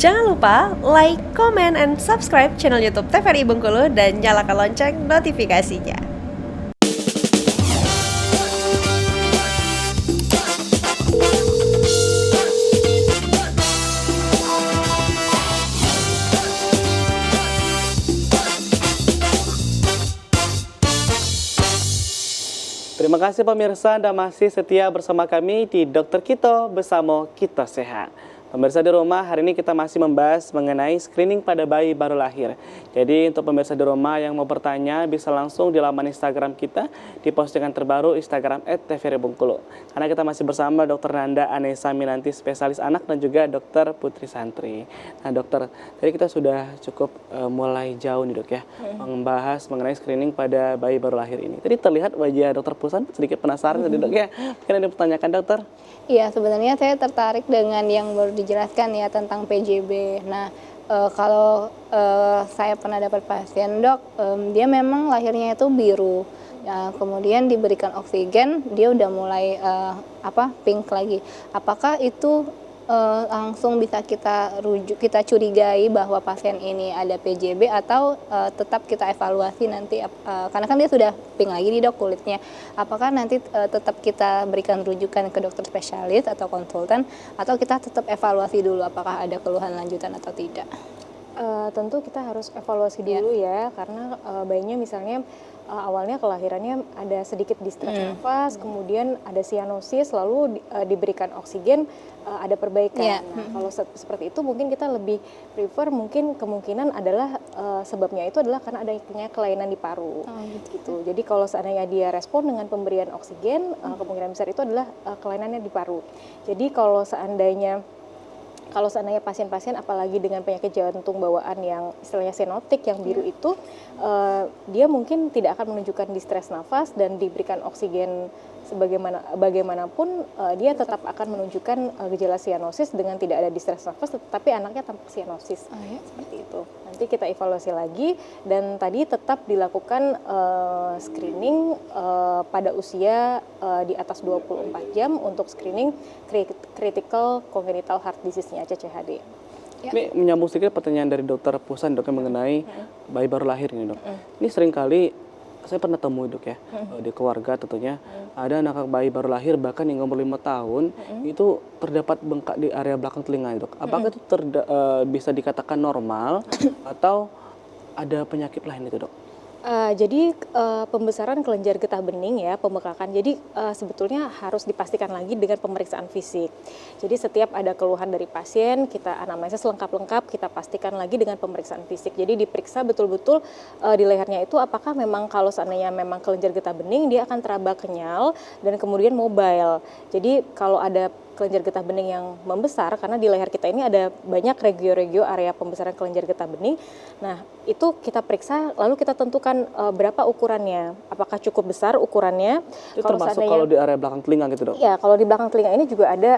Jangan lupa like, comment, and subscribe channel YouTube TVRI Bengkulu dan nyalakan lonceng notifikasinya. Terima kasih pemirsa Anda masih setia bersama kami di Dokter Kito bersama Kita Sehat. Pemirsa di rumah, hari ini kita masih membahas mengenai screening pada bayi baru lahir. Jadi untuk pemirsa di rumah yang mau bertanya bisa langsung di laman Instagram kita di postingan terbaru Instagram @tvri_bengkulu. Karena kita masih bersama Dr. Nanda Anessa Minanti, spesialis anak, dan juga Dr. Putri Santri. Nah dokter, tadi kita sudah cukup mulai jauh nih dok ya, membahas mengenai screening pada bayi baru lahir ini. Tadi terlihat wajah dokter Pusan sedikit penasaran tadi dok ya. Mungkin ada yang dipertanyakan dokter? Iya, sebenarnya saya tertarik dengan yang baru dijelaskan ya tentang PJB. Nah, kalau saya pernah dapat pasien dok, dia memang lahirnya itu biru. Ya, kemudian diberikan oksigen, dia udah mulai pink lagi. Apakah itu langsung bisa kita curigai bahwa pasien ini ada PJB atau tetap kita evaluasi nanti karena kan dia sudah pink lagi nih dok kulitnya, apakah nanti tetap kita berikan rujukan ke dokter spesialis atau konsultan atau kita tetap evaluasi dulu apakah ada keluhan lanjutan atau tidak? Tentu kita harus evaluasi dulu ya karena bayinya misalnya awalnya kelahirannya ada sedikit distres nafas, kemudian ada sianosis, lalu diberikan oksigen, ada perbaikan. Nah, kalau seperti itu mungkin kita lebih prefer, mungkin kemungkinan adalah sebabnya itu adalah karena adanya kelainan di paru. Gitu. Jadi kalau seandainya dia respon dengan pemberian oksigen, kemungkinan besar itu adalah kelainannya di paru. Jadi kalau seandainya pasien-pasien apalagi dengan penyakit jantung bawaan yang istilahnya senotik yang biru itu, dia mungkin tidak akan menunjukkan distres nafas dan diberikan oksigen bagaimanapun dia tetap akan menunjukkan gejala sianosis dengan tidak ada distres nafas, tetapi anaknya tampak sianosis. Seperti itu. Nanti kita evaluasi lagi dan tadi tetap dilakukan screening pada usia di atas 24 jam untuk screening critical congenital heart disease-nya CCHD. Ini menyambung sedikit pertanyaan dari dokter Pusan dok yang mengenai bayi baru lahir ini dok. Ini seringkali saya pernah temui dok ya, di keluarga tentunya ada anak bayi baru lahir bahkan yang umur 5 tahun itu terdapat bengkak di area belakang telinga dok. Apakah itu bisa dikatakan normal atau ada penyakit lain itu dok? Jadi pembesaran kelenjar getah bening ya, pembengkakan. Jadi sebetulnya harus dipastikan lagi dengan pemeriksaan fisik. Jadi setiap ada keluhan dari pasien, kita anamnesis lengkap-lengkap, kita pastikan lagi dengan pemeriksaan fisik. Jadi diperiksa betul-betul di lehernya itu apakah memang kalau seandainya memang kelenjar getah bening, dia akan teraba kenyal dan kemudian mobile. Jadi kalau ada kelenjar getah bening yang membesar, karena di leher kita ini ada banyak regio-regio area pembesaran kelenjar getah bening. Nah, itu kita periksa, lalu kita tentukan berapa ukurannya, apakah cukup besar ukurannya. Itu termasuk kalau di area belakang telinga gitu dok? Iya, kalau di belakang telinga ini juga ada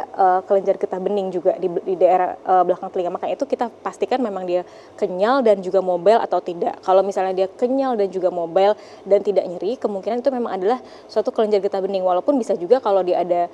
kelenjar getah bening juga di daerah belakang telinga, makanya itu kita pastikan memang dia kenyal dan juga mobile atau tidak. Kalau misalnya dia kenyal dan juga mobile dan tidak nyeri, kemungkinan itu memang adalah suatu kelenjar getah bening, walaupun bisa juga kalau dia ada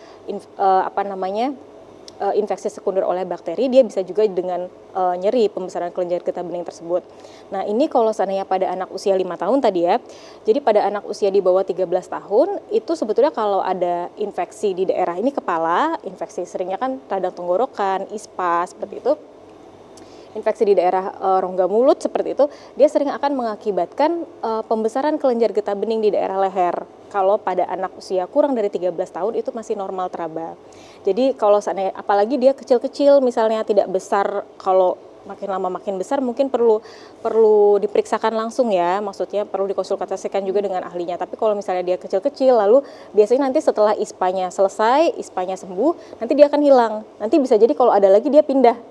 infeksi sekunder oleh bakteri, dia bisa juga dengan nyeri pembesaran kelenjar getah bening tersebut. Nah ini kalau seandainya pada anak usia 5 tahun tadi ya, jadi pada anak usia di bawah 13 tahun, itu sebetulnya kalau ada infeksi di daerah ini kepala, infeksi seringnya kan radang tenggorokan, ispa, seperti itu, infeksi di daerah rongga mulut seperti itu, dia sering akan mengakibatkan pembesaran kelenjar getah bening di daerah leher. Kalau pada anak usia kurang dari 13 tahun itu masih normal teraba. Jadi kalau seandainya, apalagi dia kecil-kecil misalnya tidak besar, kalau makin lama makin besar mungkin perlu diperiksakan langsung ya, maksudnya perlu dikonsultasikan juga dengan ahlinya. Tapi kalau misalnya dia kecil-kecil, lalu biasanya nanti setelah ispanya selesai, ispanya sembuh, nanti dia akan hilang. Nanti bisa jadi kalau ada lagi dia pindah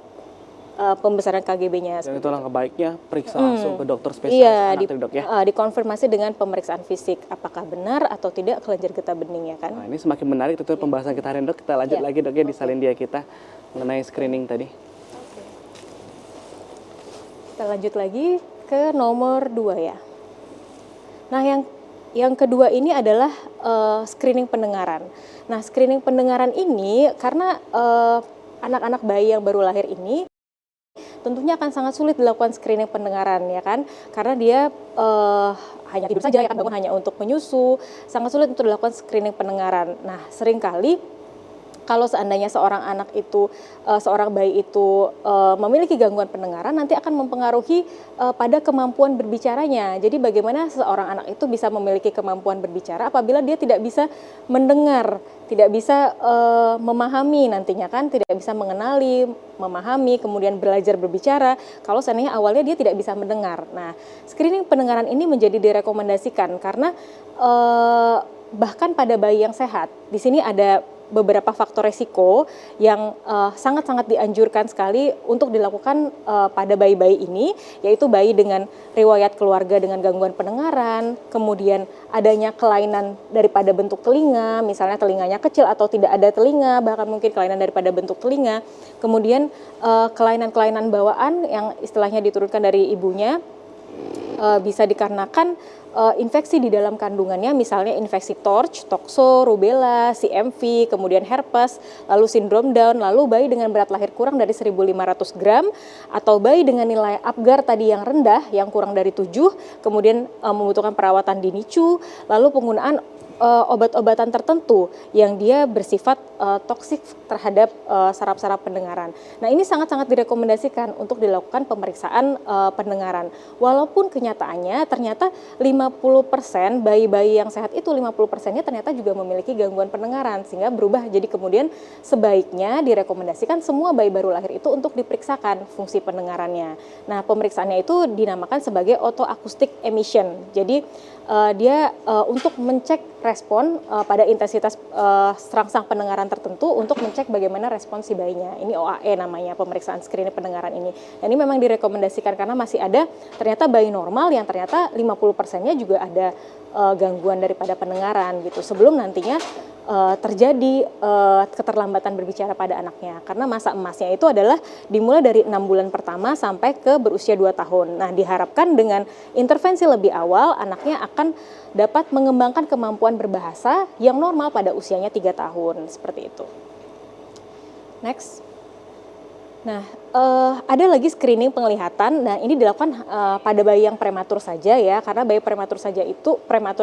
pembesaran KGB-nya. Dan itu langkah baiknya periksa langsung ke dokter spesialis anak dok ya? Dikonfirmasi dengan pemeriksaan fisik, apakah benar atau tidak kelenjar getah bening ya kan. Nah, ini semakin menarik tentu pembahasan kita hari ini dok. Kita lanjut lagi dok ya di Salindia kita mengenai screening tadi. Kita lanjut lagi ke nomor 2 ya. Nah yang kedua ini adalah screening pendengaran. Nah screening pendengaran ini karena anak-anak bayi yang baru lahir ini tentunya akan sangat sulit dilakukan screening pendengaran ya kan, karena dia hanya tidur saja ya kan, bangun hanya untuk menyusu, sangat sulit untuk dilakukan screening pendengaran. Nah, seringkali kalau seandainya seorang bayi itu memiliki gangguan pendengaran, nanti akan mempengaruhi pada kemampuan berbicaranya. Jadi bagaimana seorang anak itu bisa memiliki kemampuan berbicara apabila dia tidak bisa mendengar, tidak bisa memahami nantinya kan, tidak bisa mengenali, memahami, kemudian belajar berbicara. Kalau seandainya awalnya dia tidak bisa mendengar. Nah, screening pendengaran ini menjadi direkomendasikan karena bahkan pada bayi yang sehat, di sini ada beberapa faktor resiko yang sangat-sangat dianjurkan sekali untuk dilakukan pada bayi-bayi ini, yaitu bayi dengan riwayat keluarga dengan gangguan pendengaran, kemudian adanya kelainan daripada bentuk telinga, misalnya telinganya kecil atau tidak ada telinga, bahkan mungkin kelainan daripada bentuk telinga, kemudian kelainan-kelainan bawaan yang istilahnya diturunkan dari ibunya, bisa dikarenakan infeksi di dalam kandungannya, misalnya infeksi torch, tokso, rubella, CMV, kemudian herpes, lalu sindrom Down, lalu bayi dengan berat lahir kurang dari 1.500 gram, atau bayi dengan nilai Apgar tadi yang rendah, yang kurang dari 7, kemudian membutuhkan perawatan di NICU, lalu penggunaan obat-obatan tertentu yang dia bersifat toksik terhadap saraf-saraf pendengaran. Nah, ini sangat-sangat direkomendasikan untuk dilakukan pemeriksaan pendengaran. Walaupun kenyataannya ternyata 50% bayi-bayi yang sehat itu 50%-nya ternyata juga memiliki gangguan pendengaran, sehingga berubah jadi kemudian sebaiknya direkomendasikan semua bayi baru lahir itu untuk diperiksakan fungsi pendengarannya. Nah, pemeriksaannya itu dinamakan sebagai otoakustik emission. Jadi dia untuk mencek respon pada intensitas serangsang pendengaran tertentu untuk mencek bagaimana respon si bayinya. Ini OAE namanya, pemeriksaan screening pendengaran ini. Dan ini memang direkomendasikan karena masih ada ternyata bayi normal yang ternyata 50%-nya juga ada gangguan daripada pendengaran gitu. Sebelum nantinya terjadi keterlambatan berbicara pada anaknya, karena masa emasnya itu adalah dimulai dari 6 bulan pertama sampai ke berusia 2 tahun. Nah, diharapkan dengan intervensi lebih awal anaknya akan dapat mengembangkan kemampuan berbahasa yang normal pada usianya 3 tahun, seperti itu. Next. Nah, ada lagi screening penglihatan. Nah, ini dilakukan pada bayi yang prematur saja ya, karena bayi prematur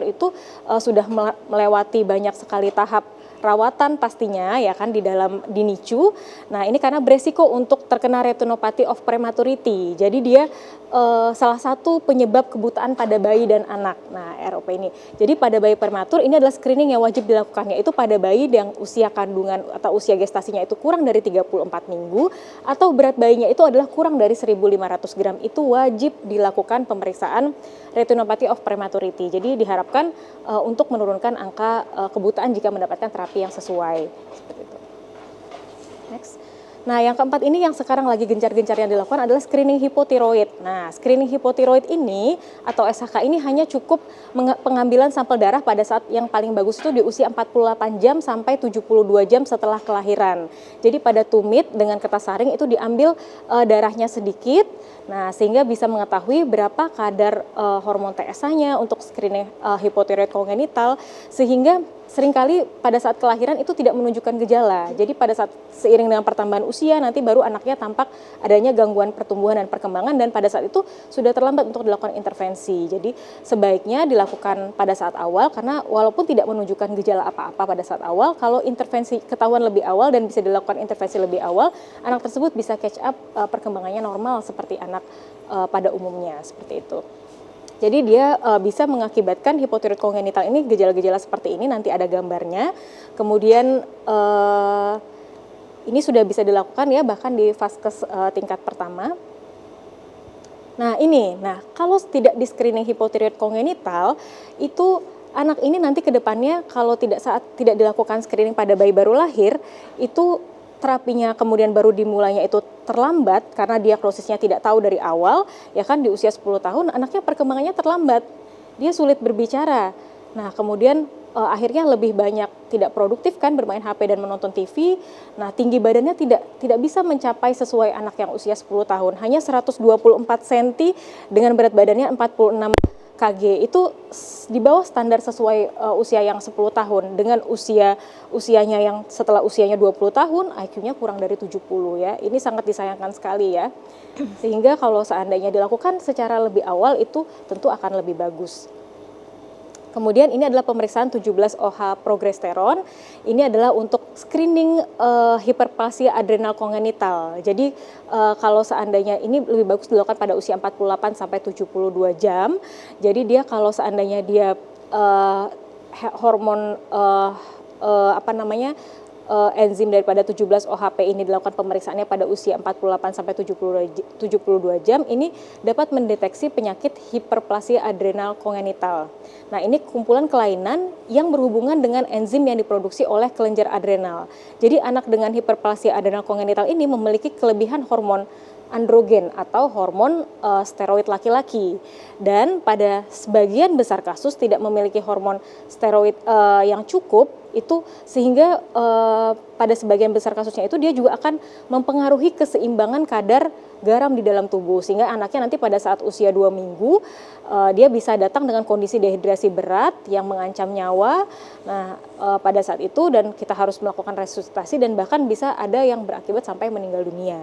itu sudah melewati banyak sekali tahap rawatan pastinya ya kan di NICU. Nah, ini karena beresiko untuk terkena retinopathy of prematurity. Jadi dia salah satu penyebab kebutaan pada bayi dan anak. Nah, ROP ini. Jadi pada bayi prematur ini adalah screening yang wajib dilakukan, yaitu pada bayi yang usia kandungan atau usia gestasinya itu kurang dari 34 minggu atau berat bayinya itu adalah kurang dari 1.500 gram. Itu wajib dilakukan pemeriksaan retinopathy of prematurity. Jadi diharapkan untuk menurunkan angka kebutaan jika mendapatkan terapi yang sesuai. Seperti itu. Next. Nah, yang keempat ini yang sekarang lagi gencar-gencarnya dilakukan adalah screening hipotiroid. Nah, screening hipotiroid ini atau SHK ini hanya cukup pengambilan sampel darah pada saat yang paling bagus itu di usia 48 jam sampai 72 jam setelah kelahiran. Jadi pada tumit dengan kertas saring itu diambil darahnya sedikit, nah sehingga bisa mengetahui berapa kadar hormon TSH-nya untuk screening hipotiroid kongenital, sehingga seringkali pada saat kelahiran itu tidak menunjukkan gejala. Jadi pada saat seiring dengan pertambahan usia nanti baru anaknya tampak adanya gangguan pertumbuhan dan perkembangan, dan pada saat itu sudah terlambat untuk dilakukan intervensi. Jadi sebaiknya dilakukan pada saat awal, karena walaupun tidak menunjukkan gejala apa-apa pada saat awal, kalau intervensi ketahuan lebih awal dan bisa dilakukan intervensi lebih awal, anak tersebut bisa catch up perkembangannya normal seperti anak pada umumnya, seperti itu. Jadi dia bisa mengakibatkan hipotiroid kongenital ini gejala-gejala seperti ini, nanti ada gambarnya. Kemudian ini sudah bisa dilakukan ya bahkan di vaskes tingkat pertama. Nah kalau tidak di screening hipotiroid kongenital itu anak ini nanti ke depannya kalau tidak dilakukan screening pada bayi baru lahir itu terapinya kemudian baru dimulainya itu terlambat karena diagnosisnya tidak tahu dari awal, ya kan di usia 10 tahun anaknya perkembangannya terlambat, dia sulit berbicara. Nah kemudian akhirnya lebih banyak tidak produktif kan bermain HP dan menonton TV. Nah tinggi badannya tidak bisa mencapai sesuai anak yang usia 10 tahun, hanya 124 cm dengan berat badannya 46 Kg itu di bawah standar sesuai usia yang 10 tahun dengan usianya yang setelah usianya 20 tahun IQ-nya kurang dari 70 ya. Ini sangat disayangkan sekali ya. Sehingga kalau seandainya dilakukan secara lebih awal itu tentu akan lebih bagus. Kemudian ini adalah pemeriksaan 17-OH progesteron. Ini adalah untuk screening hiperplasia adrenal kongenital. Jadi kalau seandainya ini lebih bagus dilakukan pada usia 48 sampai 72 jam. Jadi dia kalau seandainya dia hormon enzim daripada 17-OHP ini dilakukan pemeriksaannya pada usia 48 sampai 72 jam, ini dapat mendeteksi penyakit hiperplasia adrenal kongenital. Nah, ini kumpulan kelainan yang berhubungan dengan enzim yang diproduksi oleh kelenjar adrenal. Jadi anak dengan hiperplasia adrenal kongenital ini memiliki kelebihan hormon androgen atau hormon steroid laki-laki, dan pada sebagian besar kasus tidak memiliki hormon steroid yang cukup itu, sehingga pada sebagian besar kasusnya itu dia juga akan mempengaruhi keseimbangan kadar garam di dalam tubuh, sehingga anaknya nanti pada saat usia 2 minggu dia bisa datang dengan kondisi dehidrasi berat yang mengancam nyawa. Nah, pada saat itu dan kita harus melakukan resusitasi dan bahkan bisa ada yang berakibat sampai meninggal dunia.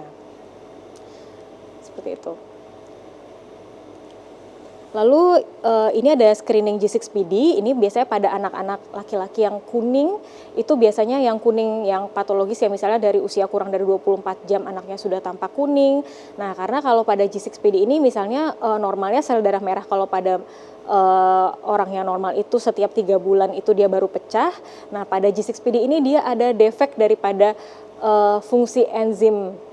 Seperti itu. Lalu ini ada screening G6PD, ini biasanya pada anak-anak laki-laki yang kuning, itu biasanya yang kuning yang patologis ya, misalnya dari usia kurang dari 24 jam anaknya sudah tampak kuning. Nah, karena kalau pada G6PD ini misalnya normalnya sel darah merah kalau pada orang yang normal itu setiap 3 bulan itu dia baru pecah. Nah, pada G6PD ini dia ada defek daripada fungsi enzim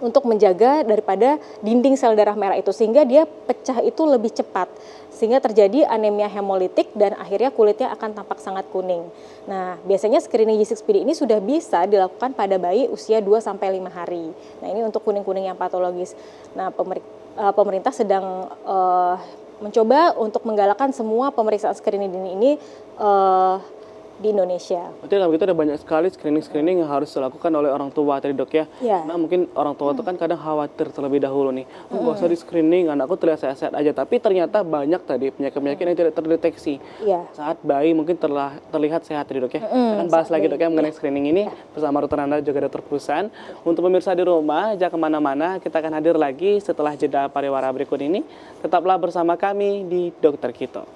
untuk menjaga daripada dinding sel darah merah itu, sehingga dia pecah itu lebih cepat, sehingga terjadi anemia hemolitik dan akhirnya kulitnya akan tampak sangat kuning. Nah, biasanya screening G6PD ini sudah bisa dilakukan pada bayi usia 2-5 hari. Nah, ini untuk kuning-kuning yang patologis. Nah, pemerintah sedang mencoba untuk menggalakkan semua pemeriksaan screening dini ini di Indonesia. Berarti kalau gitu ada banyak sekali screening yang harus dilakukan oleh orang tua tadi dok ya. Ya. Nah mungkin orang tua itu kan kadang khawatir terlebih dahulu nih, nggak usah di screening, anakku terlihat sehat-sehat aja. Tapi ternyata banyak tadi penyakit-penyakit yang tidak terdeteksi Ya. saat bayi mungkin terlihat sehat tadi dok ya. Kita akan bahas lagi dok ya mengenai screening ini bersama Dr. Nanda juga Dr. Pusan. Untuk pemirsa di rumah, jangan kemana-mana, kita akan hadir lagi setelah jeda pariwara berikut ini. Tetaplah bersama kami di Dokter Kito.